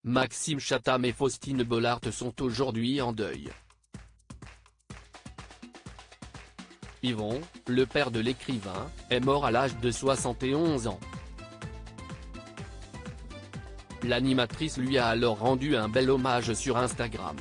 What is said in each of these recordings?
Maxime Chatham et Faustine Bollaert sont aujourd'hui en deuil. Yvon, le père de l'écrivain, est mort à l'âge de 71 ans. L'animatrice lui a alors rendu un bel hommage sur Instagram.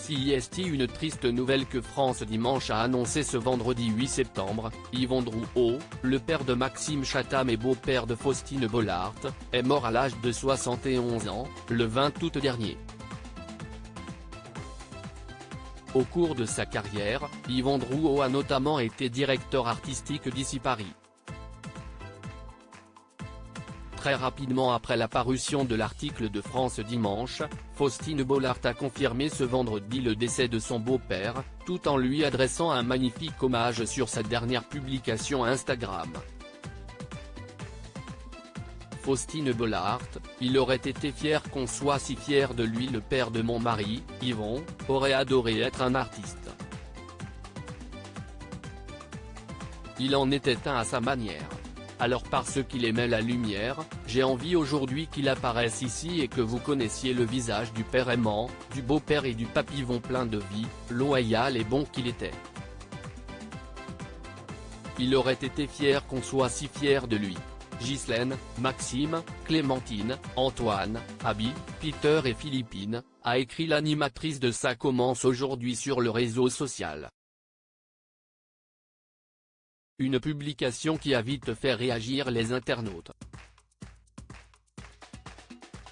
CIST, une triste nouvelle que France Dimanche a annoncé ce vendredi 8 septembre, Yvon Drouot, le père de Maxime Chatham et beau-père de Faustine Bollaert, est mort à l'âge de 71 ans, le 20 août dernier. Au cours de sa carrière, Yvon Drouot a notamment été directeur artistique d'Ici Paris. Très rapidement après la parution de l'article de France Dimanche, Faustine Bollaert a confirmé ce vendredi le décès de son beau-père, tout en lui adressant un magnifique hommage sur sa dernière publication Instagram. Faustine Bollaert, il aurait été fier qu'on soit si fier de lui. Le père de mon mari, Yvon, aurait adoré être un artiste. Il en était un à sa manière. Alors parce qu'il aimait la lumière, j'ai envie aujourd'hui qu'il apparaisse ici et que vous connaissiez le visage du père aimant, du beau-père et du papillon plein de vie, loyal et bon qu'il était. Il aurait été fier qu'on soit si fier de lui. Ghislaine, Maxime, Clémentine, Antoine, Abby, Peter et Philippine, a écrit l'animatrice de Ça commence aujourd'hui sur le réseau social. Une publication qui a vite fait réagir les internautes.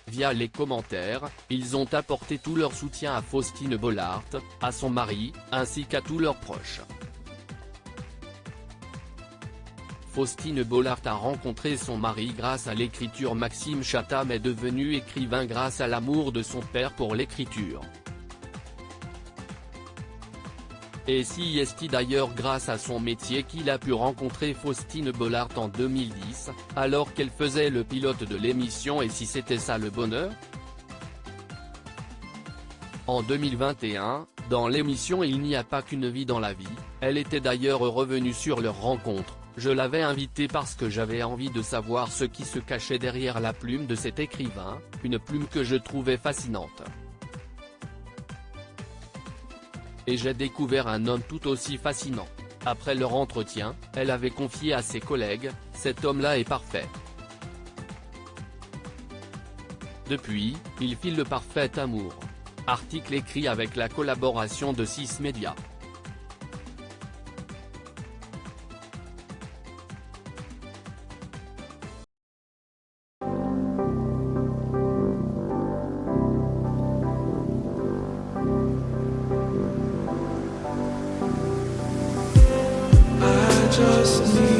Via les commentaires, ils ont apporté tout leur soutien à Faustine Bollaert, à son mari, ainsi qu'à tous leurs proches. Faustine Bollaert a rencontré son mari grâce à l'écriture. Maxime Chatham est devenu écrivain grâce à l'amour de son père pour l'écriture. Et CIST d'ailleurs grâce à son métier qu'il a pu rencontrer Faustine Bollaert en 2010, alors qu'elle faisait le pilote de l'émission Et si c'était ça le bonheur ? En 2021, dans l'émission Il n'y a pas qu'une vie dans la vie, elle était d'ailleurs revenue sur leur rencontre. Je l'avais invitée parce que j'avais envie de savoir ce qui se cachait derrière la plume de cet écrivain, une plume que je trouvais fascinante. Et j'ai découvert un homme tout aussi fascinant. Après leur entretien, elle avait confié à ses collègues, cet homme-là est parfait. Depuis, il file le parfait amour. Article écrit avec la collaboration de 6 médias. Just need